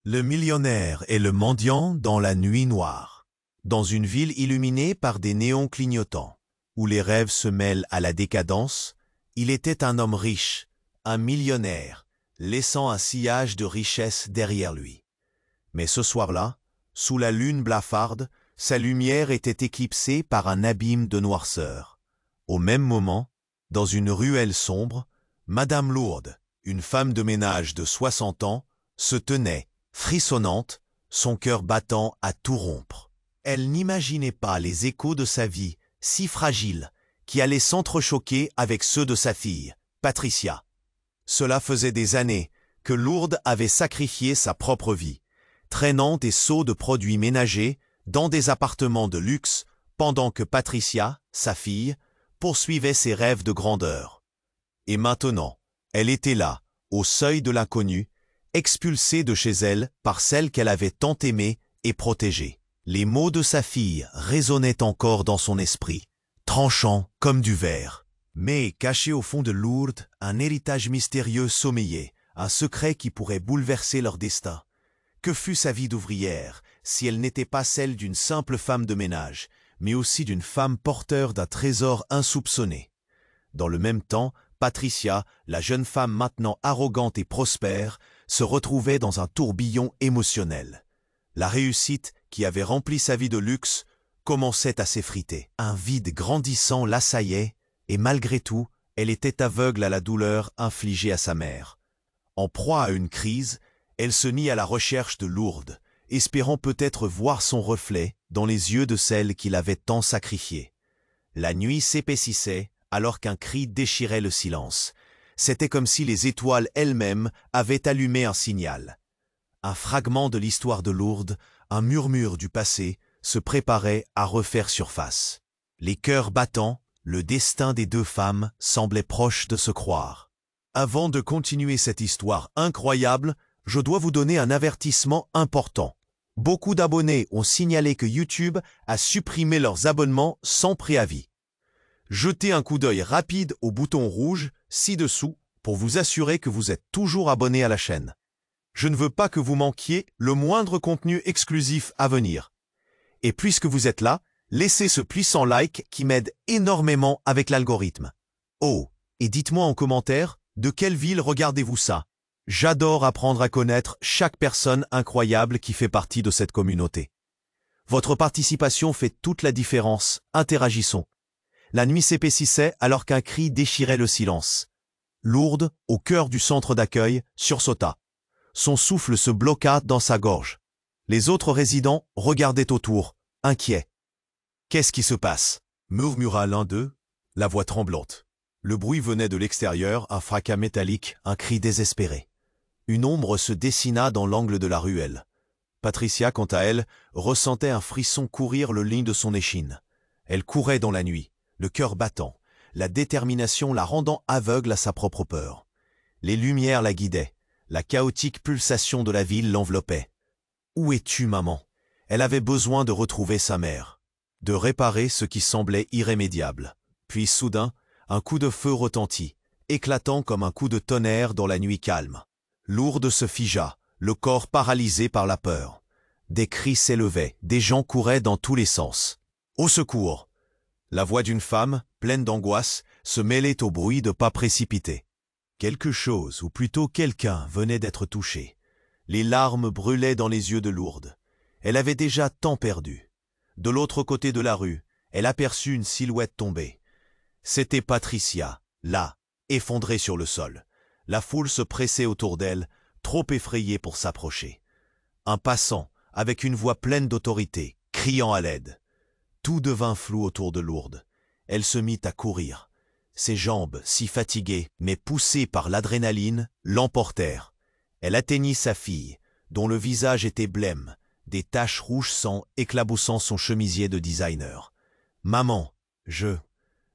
Le millionnaire et le mendiant dans la nuit noire. Dans une ville illuminée par des néons clignotants, où les rêves se mêlent à la décadence, il était un homme riche, un millionnaire, laissant un sillage de richesse derrière lui. Mais ce soir-là, sous la lune blafarde, sa lumière était éclipsée par un abîme de noirceur. Au même moment, dans une ruelle sombre, Madame Lourdes, une femme de ménage de 60 ans, se tenait, frissonnante, son cœur battant à tout rompre. Elle n'imaginait pas les échos de sa vie, si fragiles, qui allaient s'entrechoquer avec ceux de sa fille, Patricia. Cela faisait des années que Lourdes avait sacrifié sa propre vie, traînant des seaux de produits ménagers dans des appartements de luxe, pendant que Patricia, sa fille, poursuivait ses rêves de grandeur. Et maintenant, elle était là, au seuil de l'inconnu, expulsée de chez elle par celle qu'elle avait tant aimée et protégée. Les mots de sa fille résonnaient encore dans son esprit, tranchants comme du verre. Mais, caché au fond de Lourdes, un héritage mystérieux sommeillait, un secret qui pourrait bouleverser leur destin. Que fût sa vie d'ouvrière, si elle n'était pas celle d'une simple femme de ménage, mais aussi d'une femme porteur d'un trésor insoupçonné. Dans le même temps, Patricia, la jeune femme maintenant arrogante et prospère, se retrouvait dans un tourbillon émotionnel. La réussite, qui avait rempli sa vie de luxe, commençait à s'effriter. Un vide grandissant l'assaillait, et malgré tout, elle était aveugle à la douleur infligée à sa mère. En proie à une crise, elle se mit à la recherche de Lourdes, espérant peut-être voir son reflet dans les yeux de celle qui l'avait tant sacrifiée. La nuit s'épaississait alors qu'un cri déchirait le silence. C'était comme si les étoiles elles-mêmes avaient allumé un signal. Un fragment de l'histoire de Lourdes, un murmure du passé, se préparait à refaire surface. Les cœurs battants, le destin des deux femmes semblait proche de se croire. Avant de continuer cette histoire incroyable, je dois vous donner un avertissement important. Beaucoup d'abonnés ont signalé que YouTube a supprimé leurs abonnements sans préavis. Jetez un coup d'œil rapide au bouton rouge ci-dessous pour vous assurer que vous êtes toujours abonné à la chaîne. Je ne veux pas que vous manquiez le moindre contenu exclusif à venir. Et puisque vous êtes là, laissez ce puissant like qui m'aide énormément avec l'algorithme. Oh, et dites-moi en commentaire, de quelle ville regardez-vous ça? J'adore apprendre à connaître chaque personne incroyable qui fait partie de cette communauté. Votre participation fait toute la différence, interagissons. La nuit s'épaississait alors qu'un cri déchirait le silence. Lourdes, au cœur du centre d'accueil, sursauta. Son souffle se bloqua dans sa gorge. Les autres résidents regardaient autour, inquiets. « Qu'est-ce qui se passe » murmura l'un d'eux, la voix tremblante. Le bruit venait de l'extérieur, un fracas métallique, un cri désespéré. Une ombre se dessina dans l'angle de la ruelle. Patricia, quant à elle, ressentait un frisson courir le long de son échine. Elle courait dans la nuit, le cœur battant, la détermination la rendant aveugle à sa propre peur. Les lumières la guidaient, la chaotique pulsation de la ville l'enveloppait. « Où es-tu, maman » Elle avait besoin de retrouver sa mère, de réparer ce qui semblait irrémédiable. Puis soudain, un coup de feu retentit, éclatant comme un coup de tonnerre dans la nuit calme. Lourdes se figea, le corps paralysé par la peur. Des cris s'élevaient, des gens couraient dans tous les sens. « Au secours !» La voix d'une femme, pleine d'angoisse, se mêlait au bruit de pas précipités. Quelque chose, ou plutôt quelqu'un, venait d'être touché. Les larmes brûlaient dans les yeux de Lourdes. Elle avait déjà tant perdu. De l'autre côté de la rue, elle aperçut une silhouette tomber. C'était Patricia, là, effondrée sur le sol. La foule se pressait autour d'elle, trop effrayée pour s'approcher. Un passant, avec une voix pleine d'autorité, criant à l'aide. Tout devint flou autour de Lourdes. Elle se mit à courir. Ses jambes, si fatiguées, mais poussées par l'adrénaline, l'emportèrent. Elle atteignit sa fille, dont le visage était blême, des taches rouge sang éclaboussant son chemisier de designer. « Maman, je... »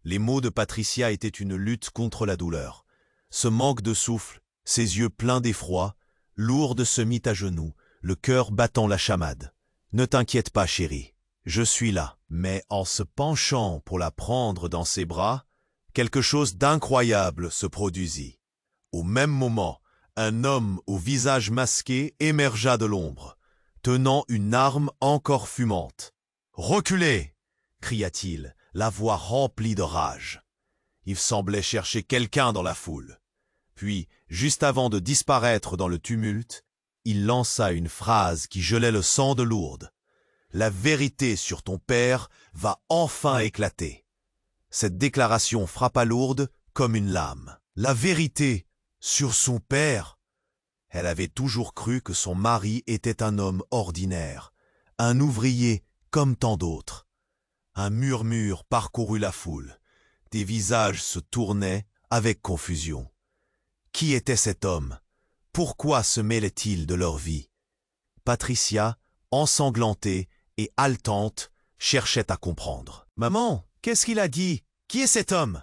Les mots de Patricia étaient une lutte contre la douleur. Ce manque de souffle, ses yeux pleins d'effroi, Lourdes se mit à genoux, le cœur battant la chamade. « Ne t'inquiète pas, chérie, je suis là. » Mais en se penchant pour la prendre dans ses bras, quelque chose d'incroyable se produisit. Au même moment, Un homme au visage masqué émergea de l'ombre, tenant une arme encore fumante. « Reculez !» cria-t-il, la voix remplie de rage. Il semblait chercher quelqu'un dans la foule. Puis, juste avant de disparaître dans le tumulte, il lança une phrase qui gelait le sang de Lourdes. « La vérité sur ton père va enfin éclater. » Cette déclaration frappa Lourdes comme une lame. La vérité sur son père? Elle avait toujours cru que son mari était un homme ordinaire, un ouvrier comme tant d'autres. Un murmure parcourut la foule. Des visages se tournaient avec confusion. Qui était cet homme? Pourquoi se mêlait-il de leur vie? Patricia, ensanglantée et haletante, cherchait à comprendre. « Maman, qu'est-ce qu'il a dit? Qui est cet homme ?»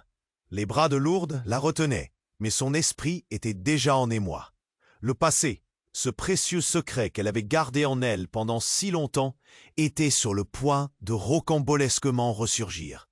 Les bras de Lourdes la retenaient, mais son esprit était déjà en émoi. Le passé, ce précieux secret qu'elle avait gardé en elle pendant si longtemps, était sur le point de rocambolesquement ressurgir.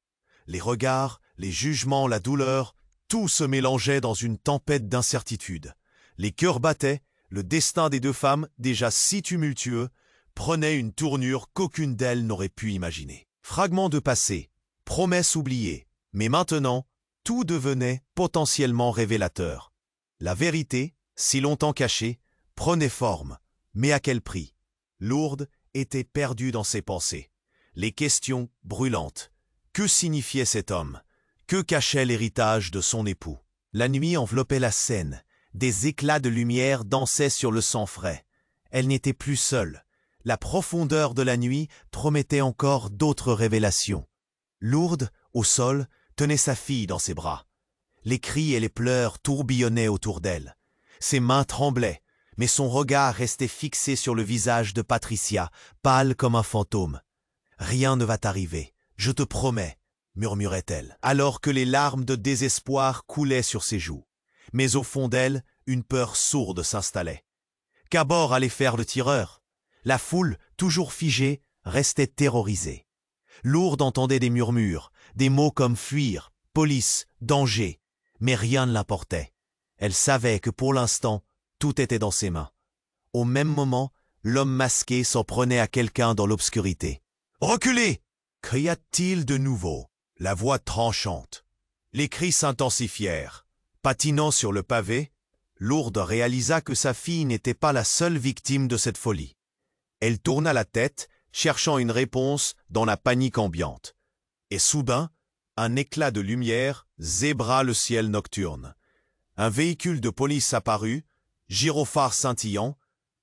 Les regards, les jugements, la douleur, tout se mélangeait dans une tempête d'incertitude. Les cœurs battaient, le destin des deux femmes, déjà si tumultueux, prenait une tournure qu'aucune d'elles n'aurait pu imaginer. Fragments de passé, promesses oubliées, mais maintenant, tout devenait potentiellement révélateur. La vérité, si longtemps cachée, prenait forme, mais à quel prix? Lourdes était perdue dans ses pensées. Les questions brûlantes. Que signifiait cet homme? Que cachait l'héritage de son époux? La nuit enveloppait la scène. Des éclats de lumière dansaient sur le sang frais. Elle n'était plus seule. La profondeur de la nuit promettait encore d'autres révélations. Lourdes, au sol, tenait sa fille dans ses bras. Les cris et les pleurs tourbillonnaient autour d'elle. Ses mains tremblaient, mais son regard restait fixé sur le visage de Patricia, pâle comme un fantôme. « Rien ne va t'arriver, je te promets », murmurait-elle, alors que les larmes de désespoir coulaient sur ses joues. Mais au fond d'elle, une peur sourde s'installait. Qu'abord allait faire le tireur? La foule, toujours figée, restait terrorisée. Lourdes entendait des murmures, des mots comme fuir, police, danger, mais rien ne l'importait. Elle savait que pour l'instant, tout était dans ses mains. Au même moment, l'homme masqué s'en prenait à quelqu'un dans l'obscurité. « Reculez !» cria-t-il de nouveau, la voix tranchante. Les cris s'intensifièrent. Patinant sur le pavé, Lourdes réalisa que sa fille n'était pas la seule victime de cette folie. Elle tourna la tête, cherchant une réponse dans la panique ambiante. Et soudain, un éclat de lumière zébra le ciel nocturne. Un véhicule de police apparut, gyrophare scintillant,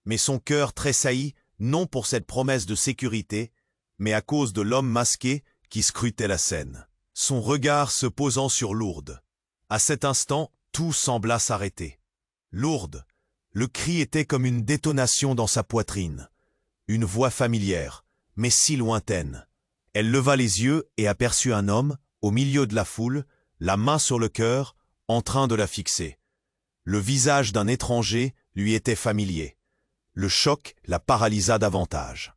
mais son cœur tressaillit non pour cette promesse de sécurité, mais à cause de l'homme masqué qui scrutait la scène. Son regard se posant sur Lourdes. À cet instant, tout sembla s'arrêter. Lourdes, le cri était comme une détonation dans sa poitrine. Une voix familière, mais si lointaine. Elle leva les yeux et aperçut un homme, au milieu de la foule, la main sur le cœur, en train de la fixer. Le visage d'un étranger lui était familier. Le choc la paralysa davantage.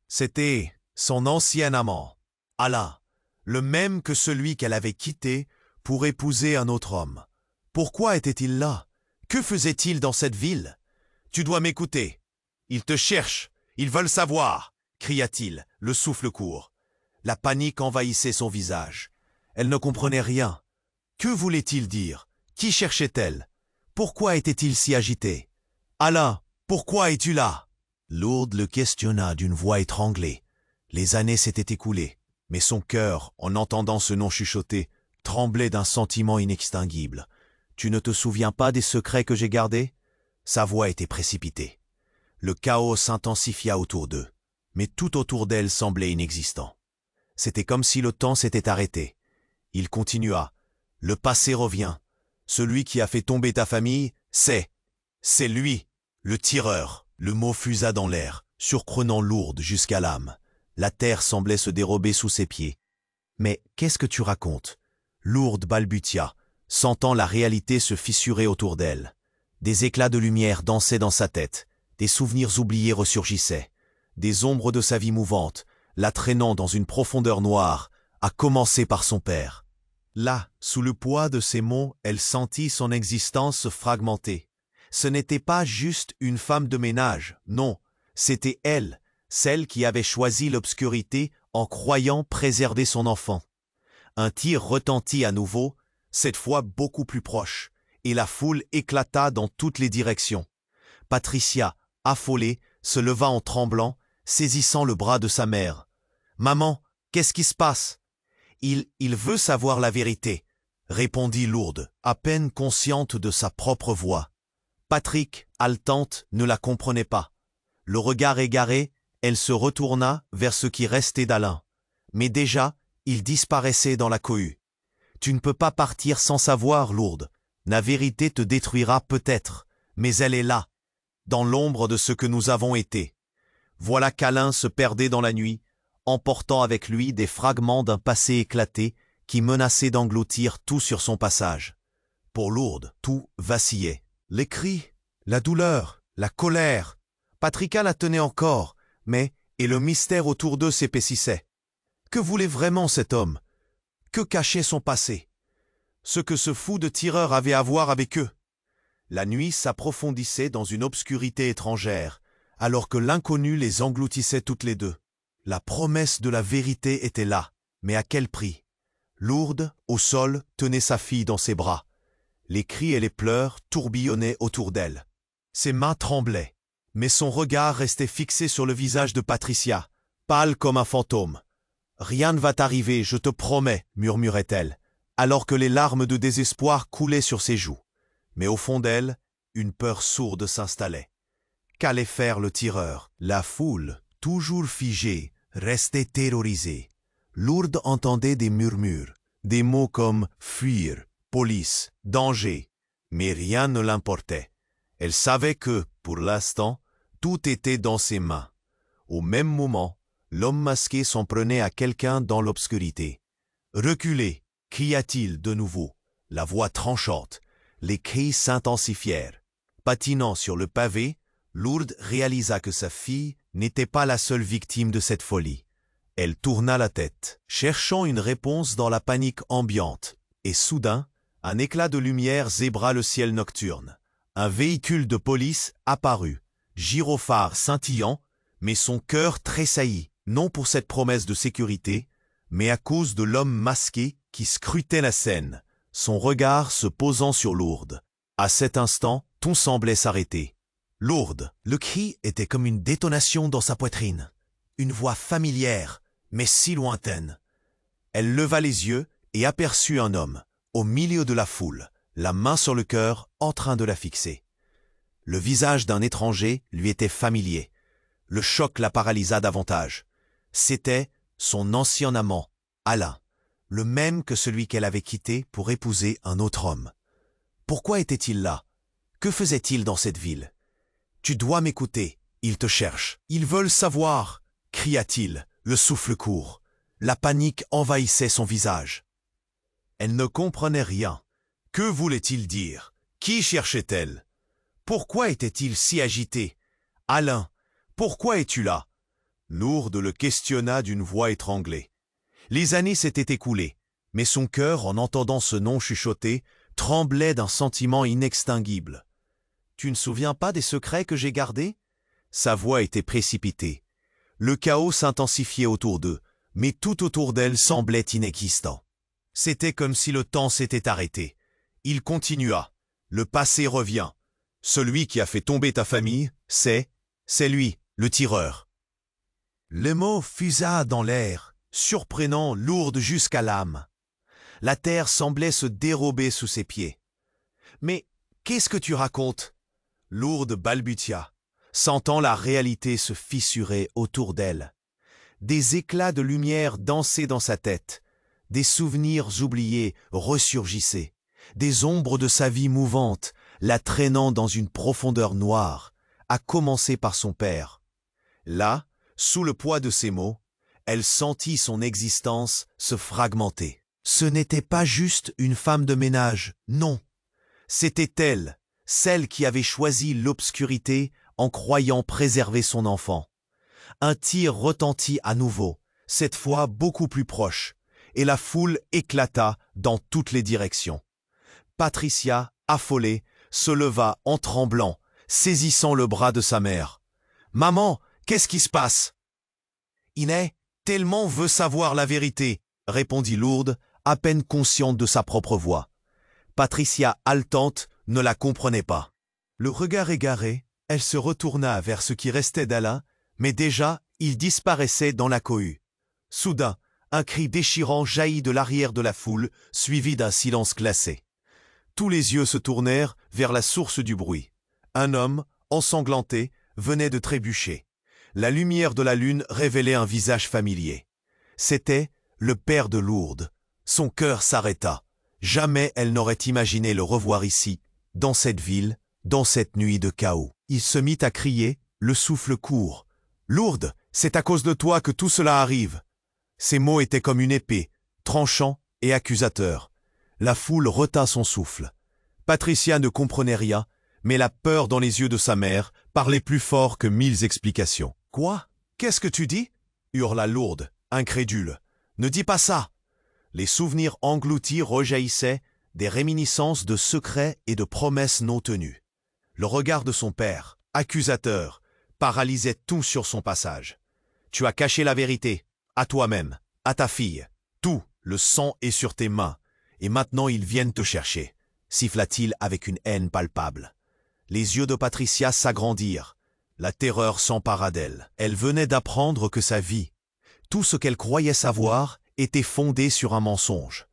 C'était son ancien amant, Alain, le même que celui qu'elle avait quitté pour épouser un autre homme. Pourquoi était-il là? Que faisait-il dans cette ville? « Tu dois m'écouter. Ils te cherchent, ils veulent savoir !» cria-t-il, le souffle court. La panique envahissait son visage. Elle ne comprenait rien. Que voulait-il dire? Qui cherchait-elle? Pourquoi était-il si agité? « Alain, pourquoi es-tu là ?» Lourdes le questionna d'une voix étranglée. Les années s'étaient écoulées, mais son cœur, en entendant ce nom chuchoté, tremblait d'un sentiment inextinguible. « Tu ne te souviens pas des secrets que j'ai gardés ?» Sa voix était précipitée. Le chaos s'intensifia autour d'eux, mais tout autour d'elle semblait inexistant. C'était comme si le temps s'était arrêté. Il continua. « Le passé revient. Celui qui a fait tomber ta famille, c'est lui, le tireur. » Le mot fusa dans l'air, surprenant Lourdes jusqu'à l'âme. La terre semblait se dérober sous ses pieds. « Mais qu'est-ce que tu racontes ?» Lourdes balbutia, sentant la réalité se fissurer autour d'elle. Des éclats de lumière dansaient dans sa tête, des souvenirs oubliés ressurgissaient, des ombres de sa vie mouvante, la traînant dans une profondeur noire, à commencer par son père. Là, sous le poids de ces mots, elle sentit son existence se fragmenter. Ce n'était pas juste une femme de ménage, non, c'était elle, celle qui avait choisi l'obscurité en croyant préserver son enfant. Un tir retentit à nouveau, cette fois beaucoup plus proche, et la foule éclata dans toutes les directions. Patricia, affolée, se leva en tremblant, saisissant le bras de sa mère. « Maman, qu'est-ce qui se passe ?»« Il veut savoir la vérité, » répondit Lourdes, à peine consciente de sa propre voix. Patrick, haletante, ne la comprenait pas. Le regard égaré, elle se retourna vers ce qui restait d'Alain. Mais déjà, il disparaissait dans la cohue. « Tu ne peux pas partir sans savoir, Lourdes. La vérité te détruira peut-être, mais elle est là, dans l'ombre de ce que nous avons été. » Voilà qu'Alain se perdait dans la nuit, emportant avec lui des fragments d'un passé éclaté qui menaçait d'engloutir tout sur son passage. Pour Lourdes, tout vacillait. Les cris, la douleur, la colère. Patrika la tenait encore, mais, et le mystère autour d'eux s'épaississait. Que voulait vraiment cet homme? Que cachait son passé? Ce que ce fou de tireur avait à voir avec eux? La nuit s'approfondissait dans une obscurité étrangère, alors que l'inconnu les engloutissait toutes les deux. La promesse de la vérité était là, mais à quel prix? Lourdes, au sol, tenait sa fille dans ses bras. Les cris et les pleurs tourbillonnaient autour d'elle. Ses mains tremblaient, mais son regard restait fixé sur le visage de Patricia, pâle comme un fantôme. « Rien ne va t'arriver, je te promets, » murmurait-elle, alors que les larmes de désespoir coulaient sur ses joues. Mais au fond d'elle, une peur sourde s'installait. Qu'allait faire le tireur? La foule, toujours figée, restait terrorisée. Lourdes entendait des murmures, des mots comme « fuir »,« police »,« danger », mais rien ne l'importait. Elle savait que, pour l'instant, tout était dans ses mains. Au même moment, l'homme masqué s'en prenait à quelqu'un dans l'obscurité. « Reculez !» cria-t-il de nouveau, la voix tranchante. Les cris s'intensifièrent. Patinant sur le pavé, Lourdes réalisa que sa fille n'était pas la seule victime de cette folie. Elle tourna la tête, cherchant une réponse dans la panique ambiante, et soudain, un éclat de lumière zébra le ciel nocturne. Un véhicule de police apparut, gyrophare scintillant, mais son cœur tressaillit, non pour cette promesse de sécurité, mais à cause de l'homme masqué qui scrutait la scène, son regard se posant sur Lourdes. À cet instant, tout semblait s'arrêter. Lourdes, le cri était comme une détonation dans sa poitrine. Une voix familière, mais si lointaine. Elle leva les yeux et aperçut un homme, au milieu de la foule, la main sur le cœur, en train de la fixer. Le visage d'un étranger lui était familier. Le choc la paralysa davantage. C'était son ancien amant, Alain, le même que celui qu'elle avait quitté pour épouser un autre homme. Pourquoi était-il là? Que faisait-il dans cette ville? « Tu dois m'écouter, ils te cherchent. Ils veulent savoir !» cria-t-il, le souffle court. La panique envahissait son visage. Elle ne comprenait rien. Que voulait-il dire? Qui cherchait-elle? Pourquoi était-il si agité? « Alain, pourquoi es-tu là ?» Lourdes le questionna d'une voix étranglée. Les années s'étaient écoulées, mais son cœur, en entendant ce nom chuchoté, tremblait d'un sentiment inextinguible. « Tu ne souviens pas des secrets que j'ai gardés ?» Sa voix était précipitée. Le chaos s'intensifiait autour d'eux, mais tout autour d'elle semblait inexistant. C'était comme si le temps s'était arrêté. Il continua. « Le passé revient. Celui qui a fait tomber ta famille, c'est lui, le tireur. » Le mot fusa dans l'air, surprenant, Lourdes jusqu'à l'âme. La terre semblait se dérober sous ses pieds. « Mais qu'est-ce que tu racontes ?» Lourdes balbutia, sentant la réalité se fissurer autour d'elle. Des éclats de lumière dansaient dans sa tête, des souvenirs oubliés ressurgissaient, des ombres de sa vie mouvante, la traînant dans une profondeur noire, à commencer par son père. Là, sous le poids de ces mots, elle sentit son existence se fragmenter. Ce n'était pas juste une femme de ménage, non. C'était elle, celle qui avait choisi l'obscurité en croyant préserver son enfant. Un tir retentit à nouveau, cette fois beaucoup plus proche, et la foule éclata dans toutes les directions. Patricia, affolée, se leva en tremblant, saisissant le bras de sa mère. « Maman, qu'est-ce qui se passe ?»« Iné, tellement veut savoir la vérité, » répondit Lourdes, à peine consciente de sa propre voix. Patricia, haletante, ne la comprenait pas. Le regard égaré, elle se retourna vers ce qui restait d'Alain, mais déjà, il disparaissait dans la cohue. Soudain, un cri déchirant jaillit de l'arrière de la foule, suivi d'un silence glacé. Tous les yeux se tournèrent vers la source du bruit. Un homme, ensanglanté, venait de trébucher. La lumière de la lune révélait un visage familier. C'était le père de Lourdes. Son cœur s'arrêta. Jamais elle n'aurait imaginé le revoir ici, dans cette ville, dans cette nuit de chaos. Il se mit à crier, le souffle court. « Lourdes, c'est à cause de toi que tout cela arrive !» Ses mots étaient comme une épée, tranchants et accusateurs. La foule retint son souffle. Patricia ne comprenait rien, mais la peur dans les yeux de sa mère parlait plus fort que 1000 explications. « Quoi? Qu'est-ce que tu dis ?» hurla Lourdes, incrédule. « Ne dis pas ça !» Les souvenirs engloutis rejaillissaient, des réminiscences de secrets et de promesses non tenues. Le regard de son père, accusateur, paralysait tout sur son passage. « Tu as caché la vérité, à toi-même, à ta fille. Tout, le sang est sur tes mains, et maintenant ils viennent te chercher, » siffla-t-il avec une haine palpable. Les yeux de Patricia s'agrandirent. La terreur s'empara d'elle. Elle venait d'apprendre que sa vie, tout ce qu'elle croyait savoir, était fondé sur un mensonge.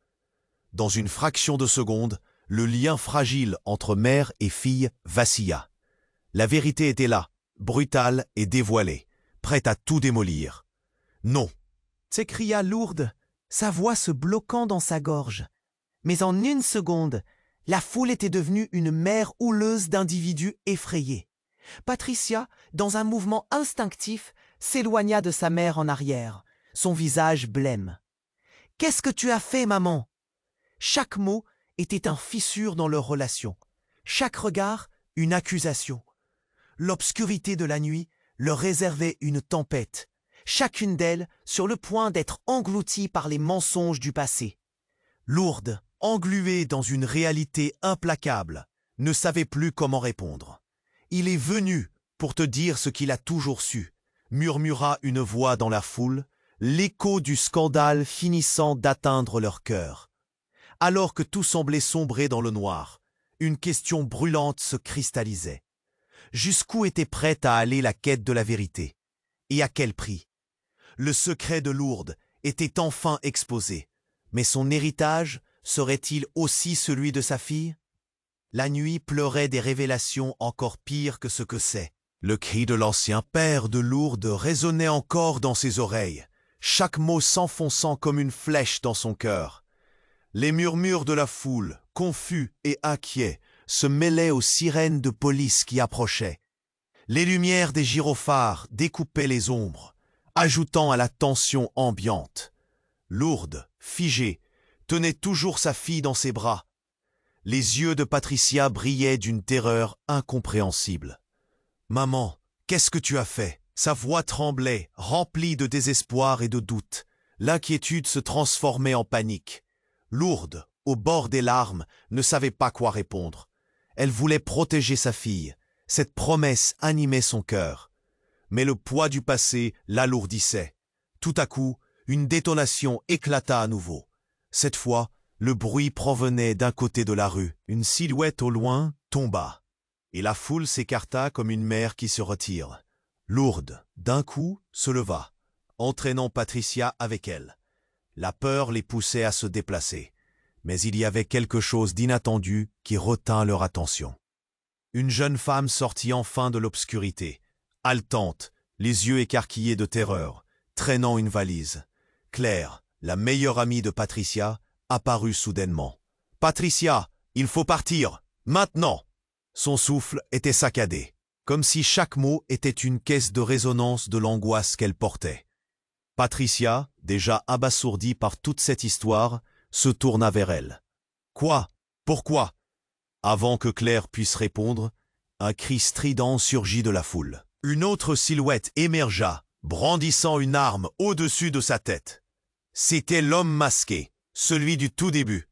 Dans une fraction de seconde, le lien fragile entre mère et fille vacilla. La vérité était là, brutale et dévoilée, prête à tout démolir. « Non !» s'écria Lourdes, sa voix se bloquant dans sa gorge. Mais en une seconde, la foule était devenue une mer houleuse d'individus effrayés. Patricia, dans un mouvement instinctif, s'éloigna de sa mère en arrière, son visage blême. « Qu'est-ce que tu as fait, maman ?» Chaque mot était une fissure dans leur relation, chaque regard une accusation. L'obscurité de la nuit leur réservait une tempête, chacune d'elles sur le point d'être engloutie par les mensonges du passé. Lourdes, engluée dans une réalité implacable, ne savait plus comment répondre. « Il est venu pour te dire ce qu'il a toujours su », murmura une voix dans la foule, l'écho du scandale finissant d'atteindre leur cœur. Alors que tout semblait sombrer dans le noir, une question brûlante se cristallisait. Jusqu'où était prête à aller la quête de la vérité? Et à quel prix? Le secret de Lourdes était enfin exposé, mais son héritage serait-il aussi celui de sa fille? La nuit pleurait des révélations encore pires que ce que c'est. Le cri de l'ancien père de Lourdes résonnait encore dans ses oreilles, chaque mot s'enfonçant comme une flèche dans son cœur. Les murmures de la foule, confus et inquiets, se mêlaient aux sirènes de police qui approchaient. Les lumières des gyrophares découpaient les ombres, ajoutant à la tension ambiante. Lourdes, figée, tenait toujours sa fille dans ses bras. Les yeux de Patricia brillaient d'une terreur incompréhensible. « Maman, qu'est-ce que tu as fait ?» Sa voix tremblait, remplie de désespoir et de doute. L'inquiétude se transformait en panique. Lourdes, au bord des larmes, ne savait pas quoi répondre. Elle voulait protéger sa fille. Cette promesse animait son cœur. Mais le poids du passé l'alourdissait. Tout à coup, une détonation éclata à nouveau. Cette fois, le bruit provenait d'un côté de la rue. Une silhouette au loin tomba, et la foule s'écarta comme une mère qui se retire. Lourdes, d'un coup, se leva, entraînant Patricia avec elle. La peur les poussait à se déplacer, mais il y avait quelque chose d'inattendu qui retint leur attention. Une jeune femme sortit enfin de l'obscurité, haletante, les yeux écarquillés de terreur, traînant une valise. Claire, la meilleure amie de Patricia, apparut soudainement. « Patricia, il faut partir, maintenant !» Son souffle était saccadé, comme si chaque mot était une caisse de résonance de l'angoisse qu'elle portait. Patricia, déjà abasourdie par toute cette histoire, se tourna vers elle. « Quoi? Pourquoi ?» Avant que Claire puisse répondre, un cri strident surgit de la foule. Une autre silhouette émergea, brandissant une arme au-dessus de sa tête. C'était l'homme masqué, celui du tout début.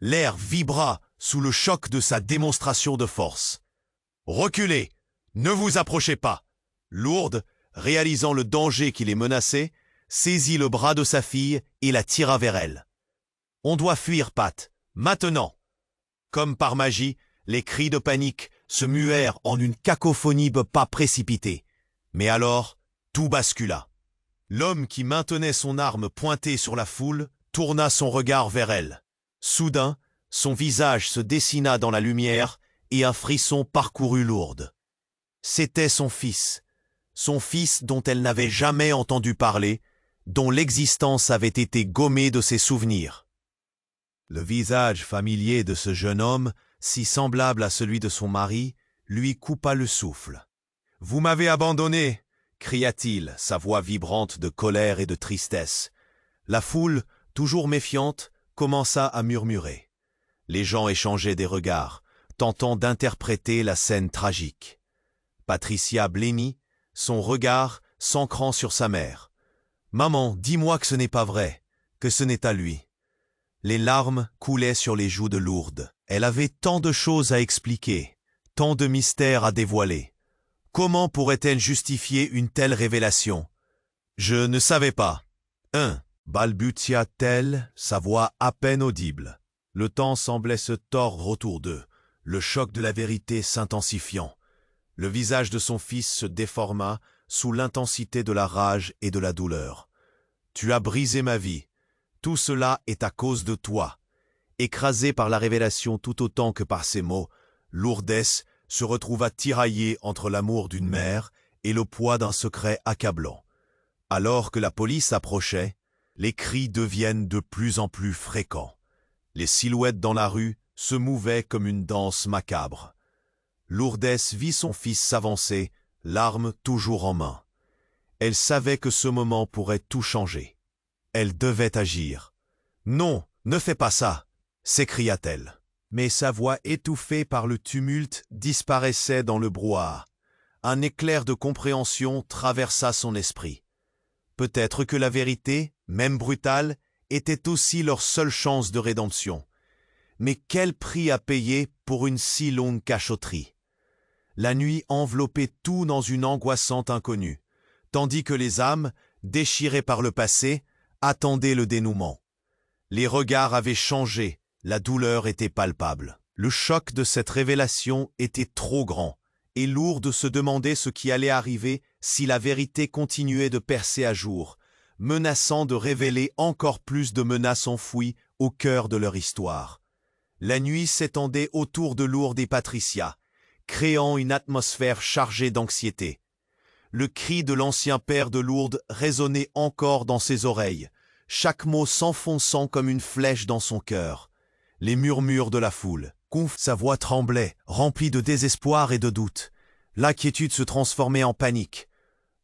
L'air vibra, sous le choc de sa démonstration de force. « Reculez! Ne vous approchez pas !» Lourdes, réalisant le danger qui les menaçait, saisit le bras de sa fille et la tira vers elle. « On doit fuir, Pat, maintenant !» Comme par magie, les cris de panique se muèrent en une cacophonie de pas précipités. Mais alors, tout bascula. L'homme qui maintenait son arme pointée sur la foule tourna son regard vers elle. Soudain, son visage se dessina dans la lumière et un frisson parcourut Lourdes. C'était son fils dont elle n'avait jamais entendu parler, dont l'existence avait été gommée de ses souvenirs. Le visage familier de ce jeune homme, si semblable à celui de son mari, lui coupa le souffle. « Vous m'avez abandonné !» cria-t-il, sa voix vibrante de colère et de tristesse. La foule, toujours méfiante, commença à murmurer. Les gens échangeaient des regards, tentant d'interpréter la scène tragique. Patricia blêmit, son regard s'ancrant sur sa mère. « Maman, dis-moi que ce n'est pas vrai, que ce n'est à lui. » Les larmes coulaient sur les joues de Lourdes. Elle avait tant de choses à expliquer, tant de mystères à dévoiler. Comment pourrait-elle justifier une telle révélation? « Je ne savais pas. » balbutia-t-elle, sa voix à peine audible. Le temps semblait se tordre autour d'eux, le choc de la vérité s'intensifiant. Le visage de son fils se déforma sous l'intensité de la rage et de la douleur. « Tu as brisé ma vie. Tout cela est à cause de toi. » Écrasée par la révélation tout autant que par ses mots, Lourdes se retrouva tiraillée entre l'amour d'une mère et le poids d'un secret accablant. Alors que la police approchait, les cris deviennent de plus en plus fréquents. Les silhouettes dans la rue se mouvaient comme une danse macabre. Lourdes vit son fils s'avancer, l'arme toujours en main. Elle savait que ce moment pourrait tout changer. Elle devait agir. « Non, ne fais pas ça !» s'écria-t-elle. Mais sa voix étouffée par le tumulte disparaissait dans le brouhaha. Un éclair de compréhension traversa son esprit. Peut-être que la vérité, même brutale, était aussi leur seule chance de rédemption. Mais quel prix à payer pour une si longue cachotterie? La nuit enveloppait tout dans une angoissante inconnue, tandis que les âmes, déchirées par le passé, attendaient le dénouement. Les regards avaient changé, la douleur était palpable. Le choc de cette révélation était trop grand, et Lourdes se demandait ce qui allait arriver si la vérité continuait de percer à jour, menaçant de révéler encore plus de menaces enfouies au cœur de leur histoire. La nuit s'étendait autour de Lourdes et Patricia, créant une atmosphère chargée d'anxiété. Le cri de l'ancien père de Lourdes résonnait encore dans ses oreilles, chaque mot s'enfonçant comme une flèche dans son cœur. Les murmures de la foule. Sa voix tremblait, remplie de désespoir et de doute. L'inquiétude se transformait en panique.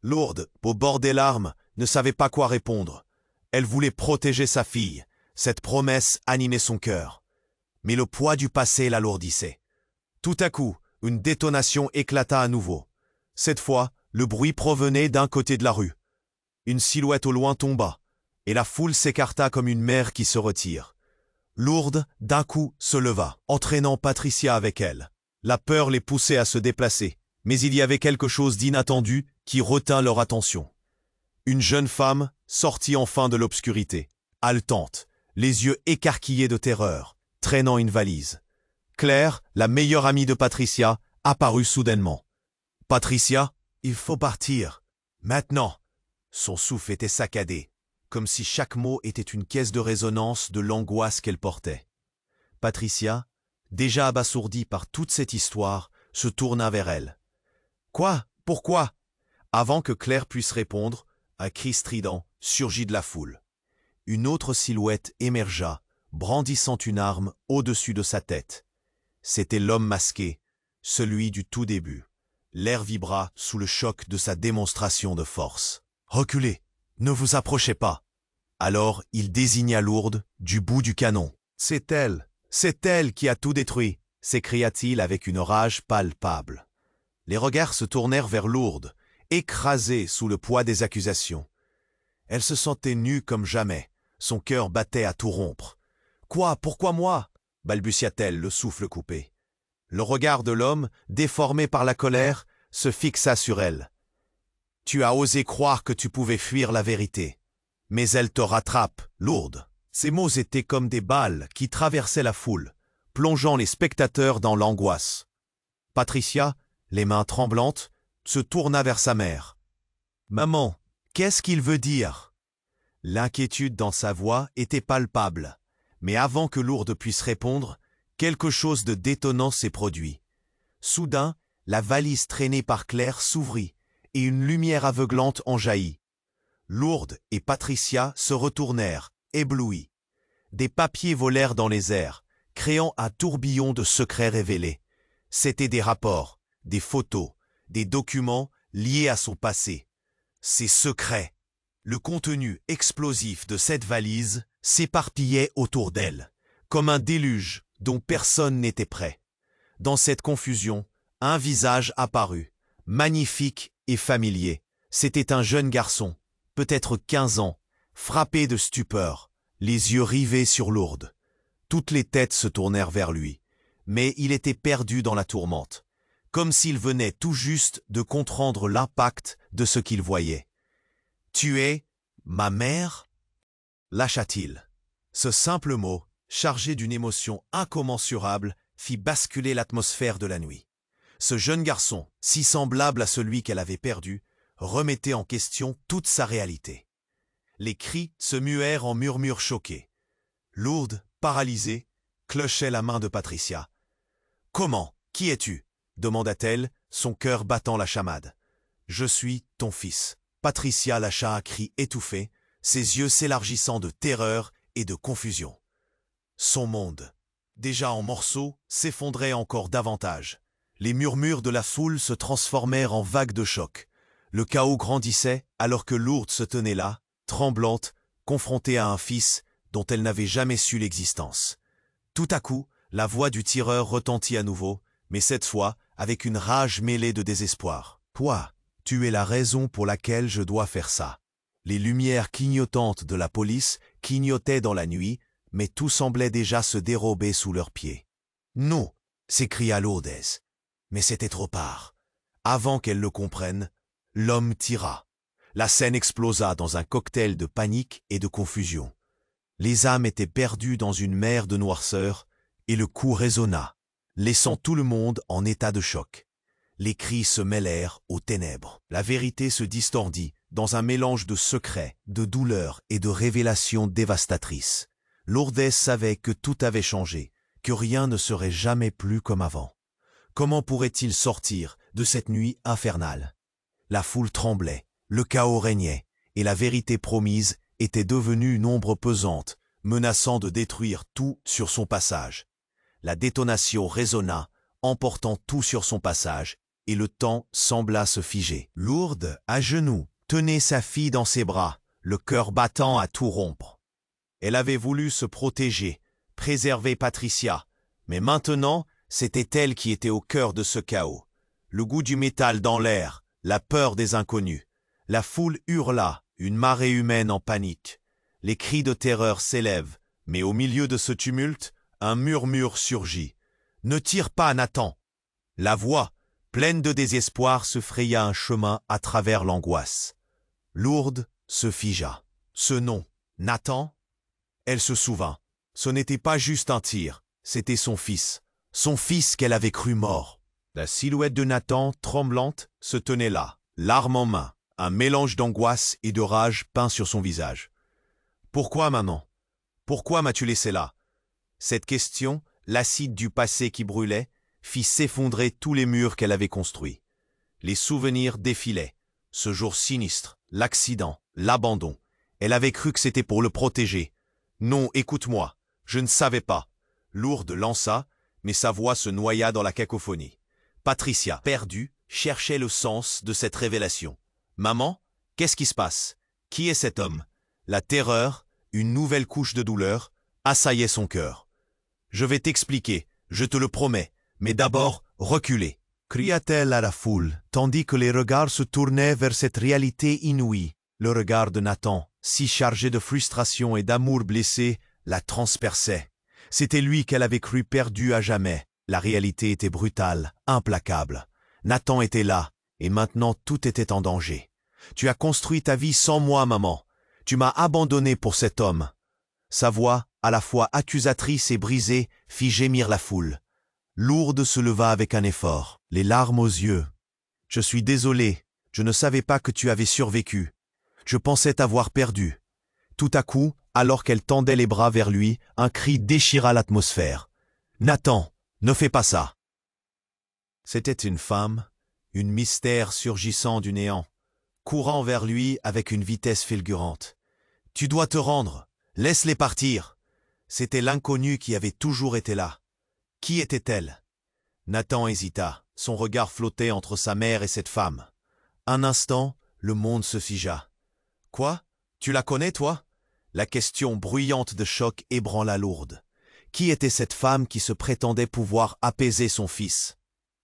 Lourdes, au bord des larmes, ne savait pas quoi répondre. Elle voulait protéger sa fille. Cette promesse animait son cœur. Mais le poids du passé l'alourdissait. Tout à coup, une détonation éclata à nouveau. Cette fois, le bruit provenait d'un côté de la rue. Une silhouette au loin tomba, et la foule s'écarta comme une mère qui se retire. Lourdes, d'un coup, se leva, entraînant Patricia avec elle. La peur les poussait à se déplacer, mais il y avait quelque chose d'inattendu qui retint leur attention. Une jeune femme sortit enfin de l'obscurité, haletante, les yeux écarquillés de terreur, traînant une valise. Claire, la meilleure amie de Patricia, apparut soudainement. « Patricia, il faut partir. Maintenant !» Son souffle était saccadé, comme si chaque mot était une caisse de résonance de l'angoisse qu'elle portait. Patricia, déjà abasourdie par toute cette histoire, se tourna vers elle. « Quoi? Pourquoi ?» Avant que Claire puisse répondre, un cri strident surgit de la foule. Une autre silhouette émergea, brandissant une arme au-dessus de sa tête. C'était l'homme masqué, celui du tout début. L'air vibra sous le choc de sa démonstration de force. « Reculez! Ne vous approchez pas !» Alors il désigna Lourdes du bout du canon. « C'est elle qui a tout détruit !» s'écria-t-il avec une rage palpable. Les regards se tournèrent vers Lourdes, écrasée sous le poids des accusations. Elle se sentait nue comme jamais, son cœur battait à tout rompre. « Quoi? Pourquoi moi ?» balbutia-t-elle, le souffle coupé. Le regard de l'homme, déformé par la colère, se fixa sur elle. « Tu as osé croire que tu pouvais fuir la vérité. Mais elle te rattrape, lourde. » Ces mots étaient comme des balles qui traversaient la foule, plongeant les spectateurs dans l'angoisse. Patricia, les mains tremblantes, se tourna vers sa mère. « Maman, qu'est-ce qu'il veut dire ?» L'inquiétude dans sa voix était palpable, mais avant que Lourdes puisse répondre, quelque chose de détonnant s'est produit. Soudain, la valise traînée par Claire s'ouvrit et une lumière aveuglante en jaillit. Lourdes et Patricia se retournèrent, éblouis. Des papiers volèrent dans les airs, créant un tourbillon de secrets révélés. C'étaient des rapports, des photos, des documents liés à son passé. Ces secrets. Le contenu explosif de cette valise s'éparpillait autour d'elle, comme un déluge dont personne n'était prêt. Dans cette confusion, un visage apparut, magnifique et familier. C'était un jeune garçon, peut-être 15 ans, frappé de stupeur, les yeux rivés sur Lourdes. Toutes les têtes se tournèrent vers lui, mais il était perdu dans la tourmente, comme s'il venait tout juste de comprendre l'impact de ce qu'il voyait. « Tu es ma mère ?» lâcha-t-il. Ce simple mot, chargé d'une émotion incommensurable, fit basculer l'atmosphère de la nuit. Ce jeune garçon, si semblable à celui qu'elle avait perdu, remettait en question toute sa réalité. Les cris se muèrent en murmures choqués. Lourdes, paralysée, clochait la main de Patricia. « Comment? Qui es-tu » demanda-t-elle, son cœur battant la chamade. « Je suis ton fils. » Patricia lâcha un cri étouffé, ses yeux s'élargissant de terreur et de confusion. Son monde, déjà en morceaux, s'effondrait encore davantage. Les murmures de la foule se transformèrent en vagues de choc. Le chaos grandissait alors que Lourdes se tenait là, tremblante, confrontée à un fils dont elle n'avait jamais su l'existence. Tout à coup, la voix du tireur retentit à nouveau, mais cette fois avec une rage mêlée de désespoir. « Toi, tu es la raison pour laquelle je dois faire ça. » Les lumières clignotantes de la police clignotaient dans la nuit, mais tout semblait déjà se dérober sous leurs pieds. « Non !» s'écria Lourdes. Mais c'était trop tard. Avant qu'elle le comprenne, l'homme tira. La scène explosa dans un cocktail de panique et de confusion. Les âmes étaient perdues dans une mer de noirceur, et le coup résonna, laissant tout le monde en état de choc. Les cris se mêlèrent aux ténèbres. La vérité se distordit dans un mélange de secrets, de douleurs et de révélations dévastatrices. Lourdes savait que tout avait changé, que rien ne serait jamais plus comme avant. Comment pourrait-il sortir de cette nuit infernale? La foule tremblait, le chaos régnait, et la vérité promise était devenue une ombre pesante, menaçant de détruire tout sur son passage. La détonation résonna, emportant tout sur son passage, et le temps sembla se figer. Lourdes, à genoux, tenait sa fille dans ses bras, le cœur battant à tout rompre. Elle avait voulu se protéger, préserver Patricia, mais maintenant, c'était elle qui était au cœur de ce chaos. Le goût du métal dans l'air, la peur des inconnus. La foule hurla, une marée humaine en panique. Les cris de terreur s'élèvent, mais au milieu de ce tumulte, un murmure surgit. « Ne tire pas, Nathan !» La voix, pleine de désespoir, se fraya un chemin à travers l'angoisse. Lourdes se figea. Ce nom, Nathan? Elle se souvint. Ce n'était pas juste un tir, c'était son fils qu'elle avait cru mort. La silhouette de Nathan, tremblante, se tenait là, l'arme en main, un mélange d'angoisse et de rage peint sur son visage. « Pourquoi, maman? Pourquoi m'as-tu laissé là ?» Cette question, l'acide du passé qui brûlait, fit s'effondrer tous les murs qu'elle avait construits. Les souvenirs défilaient. Ce jour sinistre, l'accident, l'abandon. Elle avait cru que c'était pour le protéger. « Non, écoute-moi, je ne savais pas. » Lourdes lança, mais sa voix se noya dans la cacophonie. Patricia, perdue, cherchait le sens de cette révélation. « Maman, qu'est-ce qui se passe? Qui est cet homme ?» La terreur, une nouvelle couche de douleur, assaillait son cœur. « Je vais t'expliquer, je te le promets, mais d'abord, reculez !» cria-t-elle à la foule, tandis que les regards se tournaient vers cette réalité inouïe. Le regard de Nathan, si chargé de frustration et d'amour blessé, la transperçait. C'était lui qu'elle avait cru perdu à jamais. La réalité était brutale, implacable. Nathan était là, et maintenant tout était en danger. Tu as construit ta vie sans moi, maman. Tu m'as abandonné pour cet homme. Sa voix, à la fois accusatrice et brisée, fit gémir la foule. Lourde se leva avec un effort, les larmes aux yeux. « Je suis désolé, je ne savais pas que tu avais survécu. Je pensais t'avoir perdu. » Tout à coup, alors qu'elle tendait les bras vers lui, un cri déchira l'atmosphère. « Nathan, ne fais pas ça !» C'était une femme, une mystère surgissant du néant, courant vers lui avec une vitesse fulgurante. « Tu dois te rendre, laisse-les partir !» C'était l'inconnu qui avait toujours été là. Qui était-elle? Nathan hésita, son regard flottait entre sa mère et cette femme. Un instant, le monde se figea. « Quoi? Tu la connais, toi ?» La question bruyante de choc ébranla Lourdes. Qui était cette femme qui se prétendait pouvoir apaiser son fils?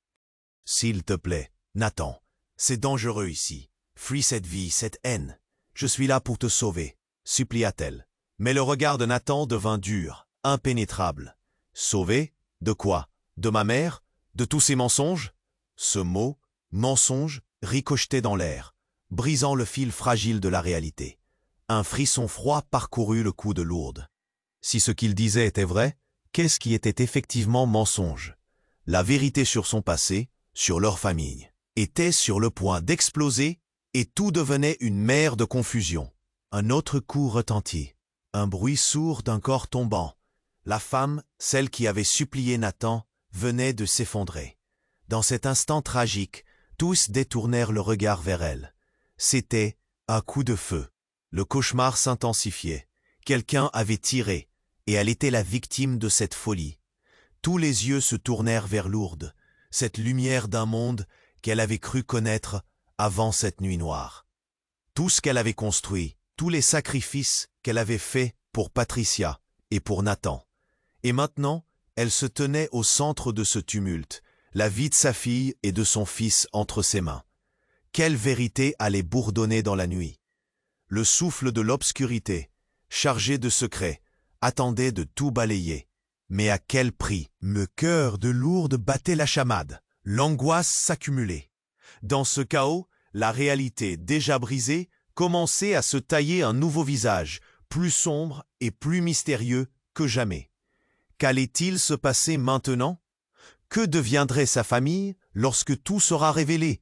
« S'il te plaît, Nathan, c'est dangereux ici. Fuis cette vie, cette haine. Je suis là pour te sauver, supplia-t-elle. Mais le regard de Nathan devint dur, impénétrable. Sauver? De quoi? De ma mère? De tous ces mensonges? Ce mot, mensonge, ricochetait dans l'air, brisant le fil fragile de la réalité. Un frisson froid parcourut le cou de Lourdes. Si ce qu'il disait était vrai, qu'est-ce qui était effectivement mensonge? La vérité sur son passé, sur leur famille, était sur le point d'exploser et tout devenait une mer de confusion. Un autre coup retentit, un bruit sourd d'un corps tombant. La femme, celle qui avait supplié Nathan, venait de s'effondrer. Dans cet instant tragique, tous détournèrent le regard vers elle. C'était un coup de feu. Le cauchemar s'intensifiait. Quelqu'un avait tiré, et elle était la victime de cette folie. Tous les yeux se tournèrent vers Lourdes, cette lumière d'un monde qu'elle avait cru connaître avant cette nuit noire. Tout ce qu'elle avait construit, tous les sacrifices qu'elle avait faits pour Patricia et pour Nathan. Et maintenant, elle se tenait au centre de ce tumulte, la vie de sa fille et de son fils entre ses mains. Quelle vérité allait bourdonner dans la nuit? Le souffle de l'obscurité, chargé de secrets, attendait de tout balayer. Mais à quel prix? Le cœur de Lourdes battait la chamade. L'angoisse s'accumulait. Dans ce chaos, la réalité déjà brisée commençait à se tailler un nouveau visage, plus sombre et plus mystérieux que jamais. Qu'allait-il se passer maintenant? Que deviendrait sa famille lorsque tout sera révélé?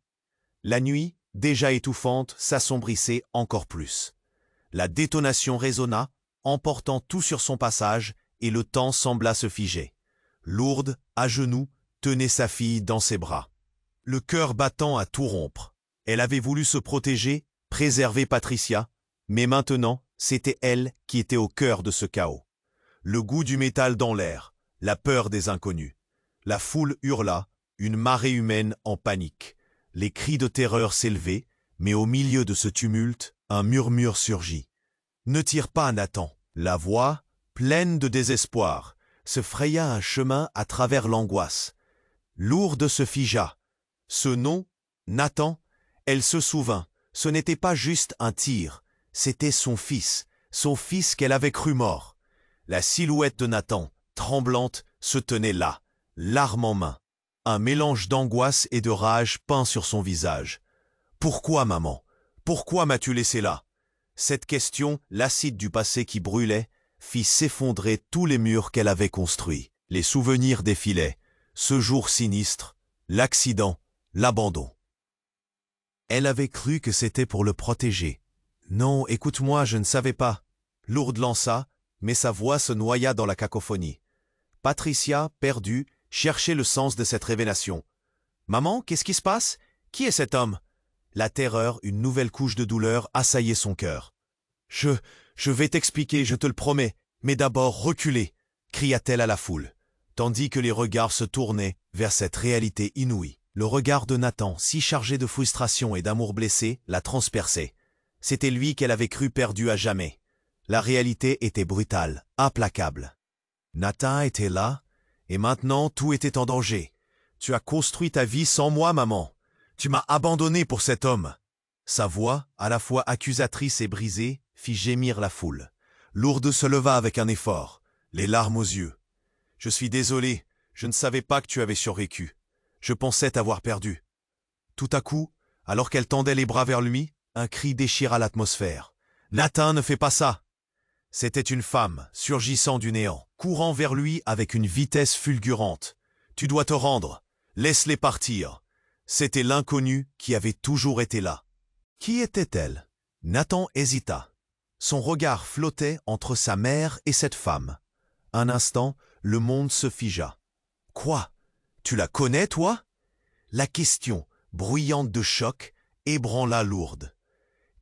La nuit, déjà étouffante, s'assombrissait encore plus. La détonation résonna, emportant tout sur son passage, et le temps sembla se figer. Lourdes, à genoux, tenait sa fille dans ses bras. Le cœur battant à tout rompre. Elle avait voulu se protéger, préserver Patricia, mais maintenant, c'était elle qui était au cœur de ce chaos. Le goût du métal dans l'air, la peur des inconnus. La foule hurla, une marée humaine en panique. Les cris de terreur s'élevaient, mais au milieu de ce tumulte, un murmure surgit. « Ne tire pas, Nathan !» La voix, pleine de désespoir, se fraya un chemin à travers l'angoisse. Lourdes se figea. Ce nom, Nathan, elle se souvint, ce n'était pas juste un tir, c'était son fils qu'elle avait cru mort. La silhouette de Nathan, tremblante, se tenait là, l'arme en main. Un mélange d'angoisse et de rage peint sur son visage. « Pourquoi, maman? Pourquoi m'as-tu laissé là ?» Cette question, l'acide du passé qui brûlait, fit s'effondrer tous les murs qu'elle avait construits. Les souvenirs défilaient. Ce jour sinistre, l'accident, l'abandon. Elle avait cru que c'était pour le protéger. « Non, écoute-moi, je ne savais pas. » Lourdes lança, mais sa voix se noya dans la cacophonie. Patricia, perdue, cherchait le sens de cette révélation. « Maman, qu'est-ce qui se passe? Qui est cet homme ?» La terreur, une nouvelle couche de douleur, assaillait son cœur. « Je vais t'expliquer, je te le promets, mais d'abord reculez !» cria-t-elle à la foule, tandis que les regards se tournaient vers cette réalité inouïe. Le regard de Nathan, si chargé de frustration et d'amour blessé, la transperçait. C'était lui qu'elle avait cru perdu à jamais. La réalité était brutale, implacable. Nathan était là, et maintenant tout était en danger. « Tu as construit ta vie sans moi, maman. Tu m'as abandonné pour cet homme. » Sa voix, à la fois accusatrice et brisée, fit gémir la foule. Lourdes se leva avec un effort, les larmes aux yeux. Je suis désolé, je ne savais pas que tu avais survécu. Je pensais t'avoir perdu. » Tout à coup, alors qu'elle tendait les bras vers lui, un cri déchira l'atmosphère. « Nathan, ne fais pas ça !» C'était une femme, surgissant du néant, courant vers lui avec une vitesse fulgurante. « Tu dois te rendre. Laisse-les partir. » C'était l'inconnu qui avait toujours été là. Qui était-elle? Nathan hésita. Son regard flottait entre sa mère et cette femme. Un instant, le monde se figea. « Quoi? Tu la connais, toi ?» La question, bruyante de choc, ébranla Lourdes.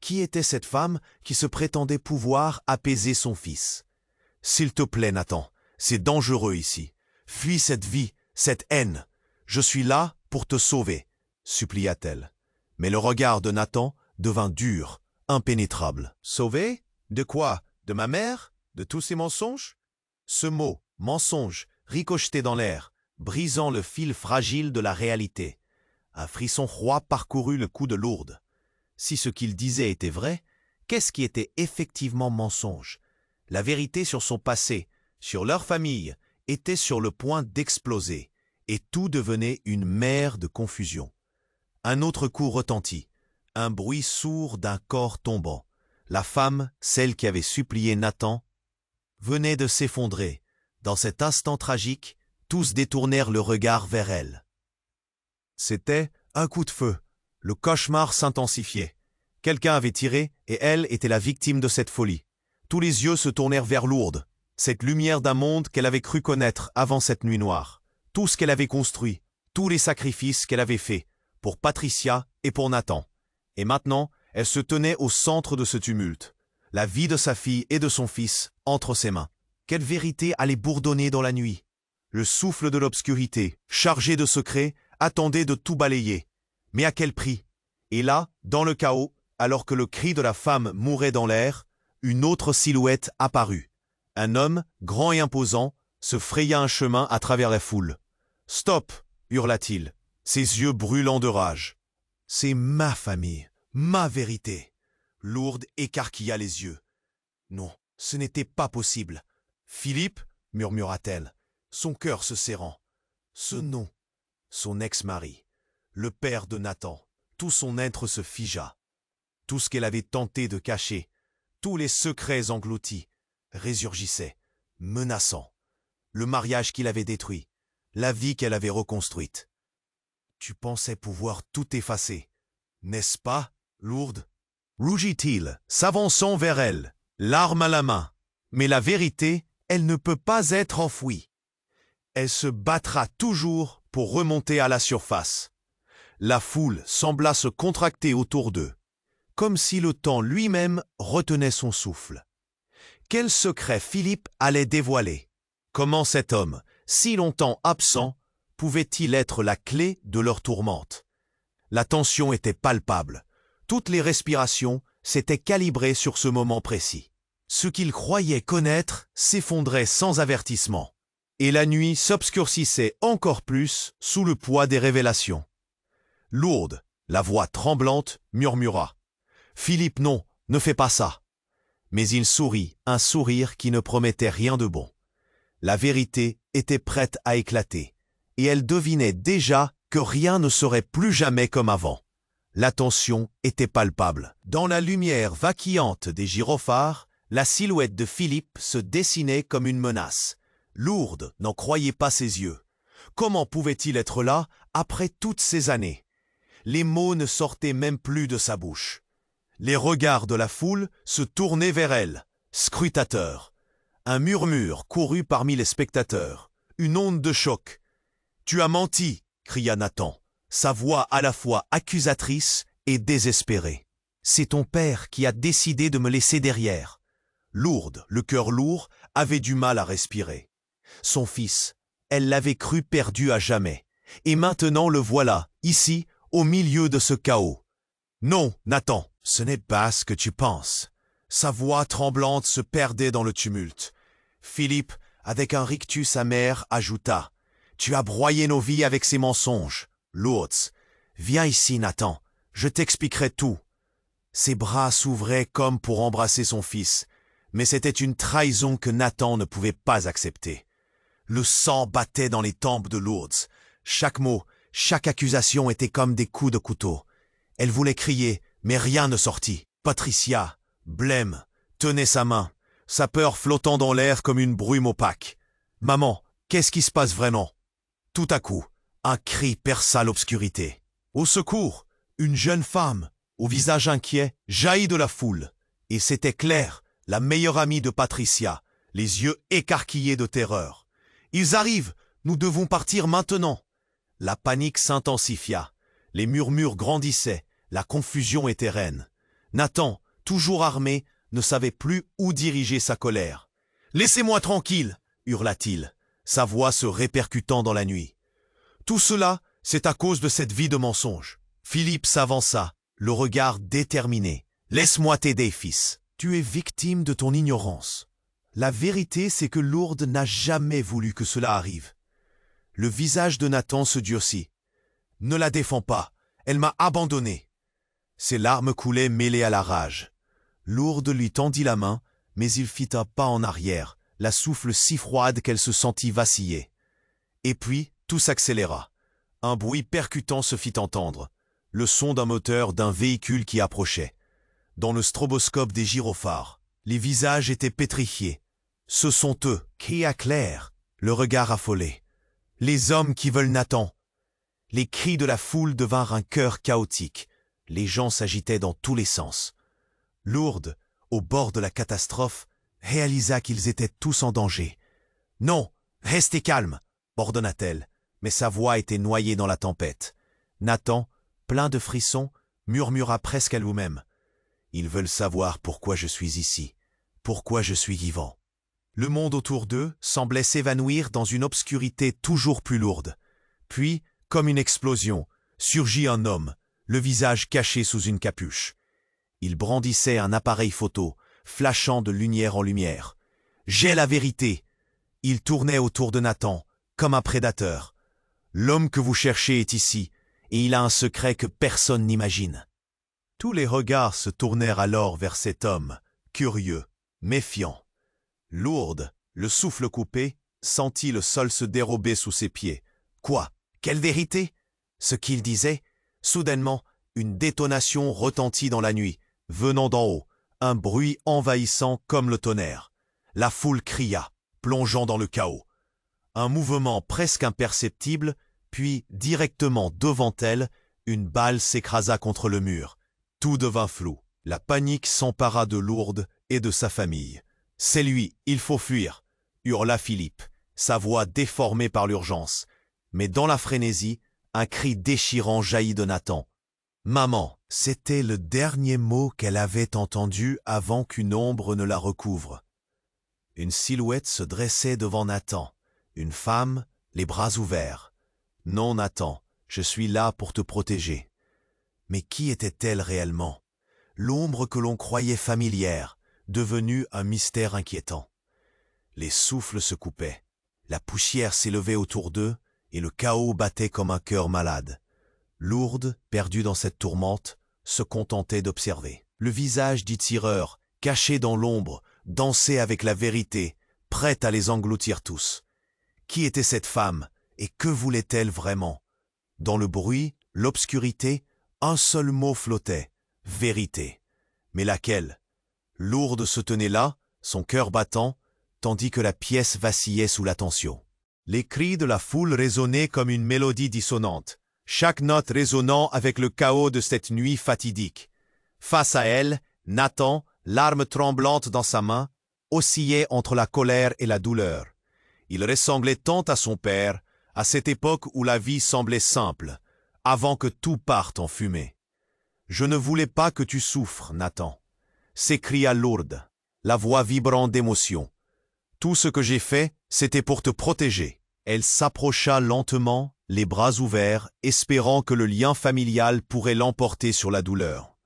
Qui était cette femme qui se prétendait pouvoir apaiser son fils? « S'il te plaît, Nathan, c'est dangereux ici. Fuis cette vie, cette haine. Je suis là pour te sauver, » supplia-t-elle. Mais le regard de Nathan devint dur, impénétrable. « Sauver? De quoi? De ma mère? De tous ces mensonges ?» Ce mot, mensonge, ricochetait dans l'air, brisant le fil fragile de la réalité. Un frisson froid parcourut le cou de Lourdes. Si ce qu'il disait était vrai, qu'est-ce qui était effectivement mensonge? La vérité sur son passé, sur leur famille, était sur le point d'exploser, et tout devenait une mer de confusion. Un autre coup retentit, un bruit sourd d'un corps tombant. La femme, celle qui avait supplié Nathan, venait de s'effondrer. Dans cet instant tragique, tous détournèrent le regard vers elle. C'était un coup de feu. Le cauchemar s'intensifiait. Quelqu'un avait tiré et elle était la victime de cette folie. Tous les yeux se tournèrent vers Lourdes, cette lumière d'un monde qu'elle avait cru connaître avant cette nuit noire. Tout ce qu'elle avait construit, tous les sacrifices qu'elle avait faits, pour Patricia et pour Nathan. Et maintenant, elle se tenait au centre de ce tumulte. La vie de sa fille et de son fils entre ses mains. Quelle vérité allait bourdonner dans la nuit? Le souffle de l'obscurité, chargé de secrets, attendait de tout balayer. Mais à quel prix? Et là, dans le chaos, alors que le cri de la femme mourait dans l'air, une autre silhouette apparut. Un homme, grand et imposant, se fraya un chemin à travers la foule. « Stop !» hurla-t-il, ses yeux brûlants de rage. « C'est ma famille, ma vérité. » Lourdes écarquilla les yeux. « Non, ce n'était pas possible. »« Philippe » murmura-t-elle, son cœur se serrant. Ce nom, son ex-mari, le père de Nathan, tout son être se figea. Tout ce qu'elle avait tenté de cacher, tous les secrets engloutis, résurgissaient, menaçants. Le mariage qu'il avait détruit, la vie qu'elle avait reconstruite. Tu pensais pouvoir tout effacer, n'est-ce pas, Lourdes? Rougit-il, s'avançant vers elle, l'arme à la main. Mais la vérité, elle ne peut pas être enfouie. Elle se battra toujours pour remonter à la surface. La foule sembla se contracter autour d'eux, comme si le temps lui-même retenait son souffle. Quel secret Philippe allait dévoiler? Comment cet homme, si longtemps absent, pouvait-il être la clé de leur tourmente? La tension était palpable. Toutes les respirations s'étaient calibrées sur ce moment précis. Ce qu'ils croyaient connaître s'effondrait sans avertissement. Et la nuit s'obscurcissait encore plus sous le poids des révélations. Lourdes, la voix tremblante, murmura. « Philippe, non, ne fais pas ça. » Mais il sourit, un sourire qui ne promettait rien de bon. La vérité était prête à éclater, et elle devinait déjà que rien ne serait plus jamais comme avant. La tension était palpable. Dans la lumière vacillante des gyrophares, la silhouette de Philippe se dessinait comme une menace. Lourdes n'en croyait pas ses yeux. Comment pouvait-il être là après toutes ces années? Les mots ne sortaient même plus de sa bouche. Les regards de la foule se tournaient vers elle, scrutateurs. Un murmure courut parmi les spectateurs, une onde de choc. « Tu as menti !» cria Nathan, sa voix à la fois accusatrice et désespérée. « C'est ton père qui a décidé de me laisser derrière. » Lourdes, le cœur lourd, avait du mal à respirer. Son fils, elle l'avait cru perdu à jamais. Et maintenant le voilà, ici, au milieu de ce chaos. « Non, Nathan, ce n'est pas ce que tu penses. » Sa voix tremblante se perdait dans le tumulte. Philippe, avec un rictus amer, ajouta « Tu as broyé nos vies avec ces mensonges. Lourdes, viens ici, Nathan, je t'expliquerai tout. » Ses bras s'ouvraient comme pour embrasser son fils, mais c'était une trahison que Nathan ne pouvait pas accepter. Le sang battait dans les tempes de Lourdes. Chaque mot, chaque accusation était comme des coups de couteau. Elle voulait crier, mais rien ne sortit. Patricia, blême, tenait sa main, sa peur flottant dans l'air comme une brume opaque. « Maman, qu'est-ce qui se passe vraiment ?» Tout à coup, un cri perça l'obscurité. Au secours! Une jeune femme, au visage inquiet, jaillit de la foule. Et c'était Claire, la meilleure amie de Patricia, les yeux écarquillés de terreur. « Ils arrivent! Nous devons partir maintenant !» La panique s'intensifia. Les murmures grandissaient. La confusion était reine. Nathan, toujours armé, ne savait plus où diriger sa colère. « Laissez-moi tranquille !» hurla-t-il, sa voix se répercutant dans la nuit. « Tout cela, c'est à cause de cette vie de mensonge. » Philippe s'avança, le regard déterminé. « Laisse-moi t'aider, fils. Tu es victime de ton ignorance. La vérité, c'est que Lourdes n'a jamais voulu que cela arrive. » Le visage de Nathan se durcit. « Ne la défends pas, elle m'a abandonné. » Ses larmes coulaient mêlées à la rage. Lourdes lui tendit la main, mais il fit un pas en arrière, la souffle si froide qu'elle se sentit vaciller. Et puis, tout s'accéléra. Un bruit percutant se fit entendre, le son d'un moteur d'un véhicule qui approchait. Dans le stroboscope des gyrophares, les visages étaient pétrifiés. « Ce sont eux !» cria Claire, le regard affolé. « Les hommes qui veulent Nathan !» Les cris de la foule devinrent un chœur chaotique. Les gens s'agitaient dans tous les sens. Lourdes, au bord de la catastrophe, réalisa qu'ils étaient tous en danger. « Non, restez calme !» ordonna-t-elle, mais sa voix était noyée dans la tempête. Nathan, plein de frissons, murmura presque à lui-même. « Ils veulent savoir pourquoi je suis ici, pourquoi je suis vivant. » Le monde autour d'eux semblait s'évanouir dans une obscurité toujours plus lourde. Puis, comme une explosion, surgit un homme, le visage caché sous une capuche. Il brandissait un appareil photo, flashant de lumière en lumière. « J'ai la vérité !» Il tournait autour de Nathan, comme un prédateur. « L'homme que vous cherchez est ici, et il a un secret que personne n'imagine. » Tous les regards se tournèrent alors vers cet homme, curieux, méfiant. Lourdes, le souffle coupé, sentit le sol se dérober sous ses pieds. Quoi? Quelle vérité? Ce qu'il disait? Soudainement, une détonation retentit dans la nuit, venant d'en haut, un bruit envahissant comme le tonnerre. La foule cria, plongeant dans le chaos. Un mouvement presque imperceptible, puis directement devant elle, une balle s'écrasa contre le mur. Tout devint flou. La panique s'empara de Lourdes et de sa famille. « C'est lui, il faut fuir !» hurla Philippe, sa voix déformée par l'urgence. Mais dans la frénésie, un cri déchirant jaillit de Nathan. « Maman !» C'était le dernier mot qu'elle avait entendu avant qu'une ombre ne la recouvre. Une silhouette se dressait devant Nathan, une femme, les bras ouverts. « Non, Nathan, je suis là pour te protéger. » Mais qui était-elle réellement? L'ombre que l'on croyait familière, devenue un mystère inquiétant. Les souffles se coupaient, la poussière s'élevait autour d'eux et le chaos battait comme un cœur malade. Lourdes, perdue dans cette tourmente, se contentait d'observer. Le visage du tireur, caché dans l'ombre, dansait avec la vérité, prête à les engloutir tous. Qui était cette femme et que voulait-elle vraiment? Dans le bruit, l'obscurité, un seul mot flottait, vérité. Mais laquelle? Lourdes se tenait là, son cœur battant, tandis que la pièce vacillait sous la tension. Les cris de la foule résonnaient comme une mélodie dissonante, chaque note résonnant avec le chaos de cette nuit fatidique. Face à elle, Nathan, l'arme tremblante dans sa main, oscillait entre la colère et la douleur. Il ressemblait tant à son père, à cette époque où la vie semblait simple, avant que tout parte en fumée. « Je ne voulais pas que tu souffres, Nathan !» s'écria Lourdes, la voix vibrante d'émotion. « Tout ce que j'ai fait, c'était pour te protéger. » Elle s'approcha lentement, les bras ouverts, espérant que le lien familial pourrait l'emporter sur la douleur.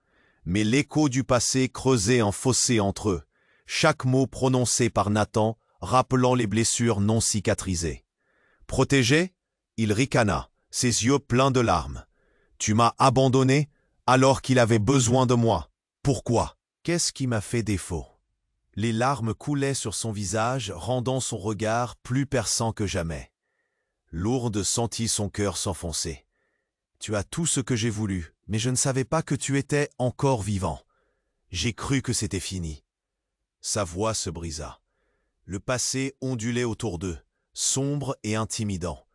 Mais l'écho du passé creusait un fossé entre eux, chaque mot prononcé par Nathan rappelant les blessures non cicatrisées. « Protégé ?» Il ricana, ses yeux pleins de larmes. « Tu m'as abandonné alors qu'il avait besoin de moi. Pourquoi? Qu'est-ce qui m'a fait défaut ?» Les larmes coulaient sur son visage, rendant son regard plus perçant que jamais. Lourdes sentit son cœur s'enfoncer. « Tu as tout ce que j'ai voulu, mais je ne savais pas que tu étais encore vivant. J'ai cru que c'était fini. » Sa voix se brisa. Le passé ondulait autour d'eux, sombre et intimidant.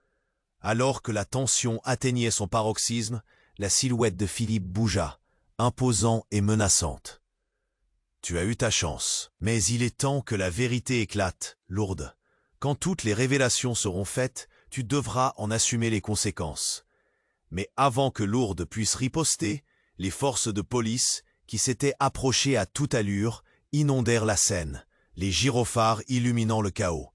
Alors que la tension atteignait son paroxysme, la silhouette de Philippe bougea, imposant et menaçante. « Tu as eu ta chance, mais il est temps que la vérité éclate, Lourdes. Quand toutes les révélations seront faites, tu devras en assumer les conséquences. » Mais avant que Lourdes puisse riposter, les forces de police, qui s'étaient approchées à toute allure, inondèrent la scène, les gyrophares illuminant le chaos.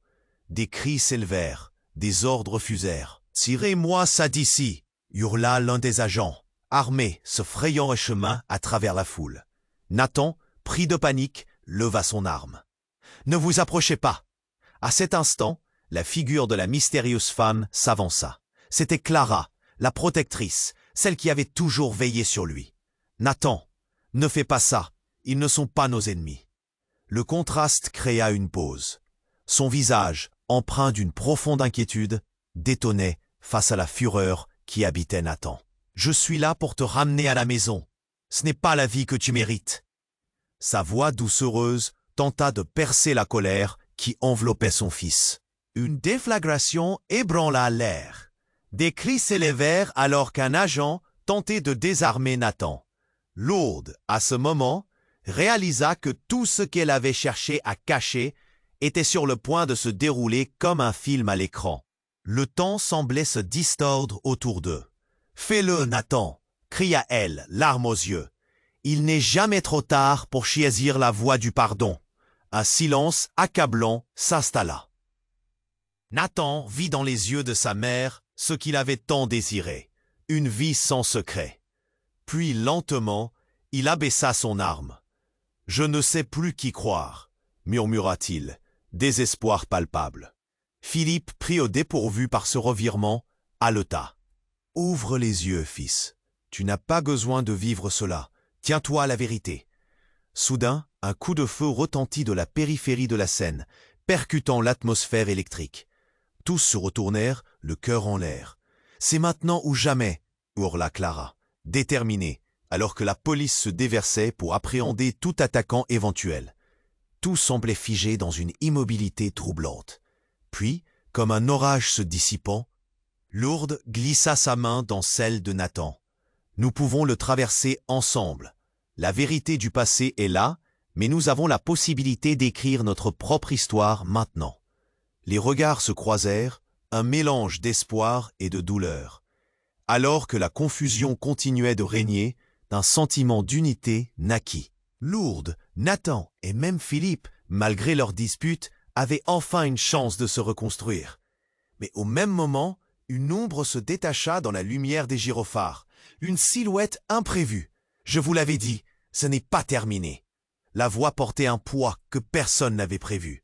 Des cris s'élevèrent, des ordres fusèrent. « Tirez-moi ça d'ici !» hurla l'un des agents, armé, se frayant un chemin à travers la foule. Nathan, pris de panique, leva son arme. « Ne vous approchez pas !» À cet instant, la figure de la mystérieuse femme s'avança. C'était Clara, la protectrice, celle qui avait toujours veillé sur lui. « Nathan, ne fais pas ça, ils ne sont pas nos ennemis. » Le contraste créa une pause. Son visage, empreint d'une profonde inquiétude, détonnait face à la fureur qui habitait Nathan. « Je suis là pour te ramener à la maison. Ce n'est pas la vie que tu mérites. » Sa voix doucereuse tenta de percer la colère qui enveloppait son fils. Une déflagration ébranla l'air. Des cris s'élevèrent alors qu'un agent tentait de désarmer Nathan. Lourdes, à ce moment, réalisa que tout ce qu'elle avait cherché à cacher était sur le point de se dérouler comme un film à l'écran. Le temps semblait se distordre autour d'eux. « Fais-le, Nathan !» cria-elle, larmes aux yeux. « Il n'est jamais trop tard pour choisir la voie du pardon. » Un silence accablant s'installa. Nathan vit dans les yeux de sa mère ce qu'il avait tant désiré, une vie sans secret. Puis lentement, il abaissa son arme. « Je ne sais plus qui croire », murmura-t-il, désespoir palpable. Philippe, pris au dépourvu par ce revirement, haleta. « Ouvre les yeux, fils. Tu n'as pas besoin de vivre cela. Tiens-toi à la vérité. » Soudain, un coup de feu retentit de la périphérie de la scène, percutant l'atmosphère électrique. Tous se retournèrent, le cœur en l'air. « C'est maintenant ou jamais !» hurla Clara, déterminée, alors que la police se déversait pour appréhender tout attaquant éventuel. Tout semblait figé dans une immobilité troublante. Puis, comme un orage se dissipant, Lourdes glissa sa main dans celle de Nathan. « Nous pouvons le traverser ensemble. La vérité du passé est là, mais nous avons la possibilité d'écrire notre propre histoire maintenant. » Les regards se croisèrent, un mélange d'espoir et de douleur. Alors que la confusion continuait de régner, un sentiment d'unité naquit. Lourdes, Nathan et même Philippe, malgré leurs disputes, avaient enfin une chance de se reconstruire. Mais au même moment, une ombre se détacha dans la lumière des gyrophares. Une silhouette imprévue. « Je vous l'avais dit, ce n'est pas terminé. » La voix portait un poids que personne n'avait prévu.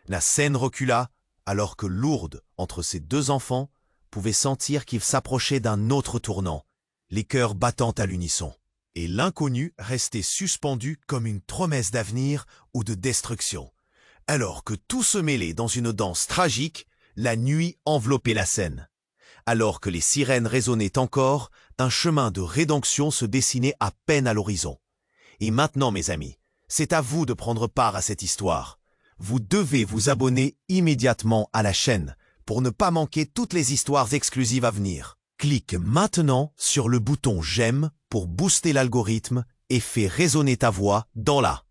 La scène recula, alors que Lourdes, entre ses deux enfants, pouvait sentir qu'il s'approchait d'un autre tournant, les cœurs battant à l'unisson. Et l'inconnu restait suspendu comme une promesse d'avenir ou de destruction. Alors que tout se mêlait dans une danse tragique, la nuit enveloppait la scène. Alors que les sirènes résonnaient encore, un chemin de rédemption se dessinait à peine à l'horizon. Et maintenant, mes amis, c'est à vous de prendre part à cette histoire. Vous devez vous abonner immédiatement à la chaîne pour ne pas manquer toutes les histoires exclusives à venir. Clique maintenant sur le bouton j'aime pour booster l'algorithme et fais résonner ta voix dans la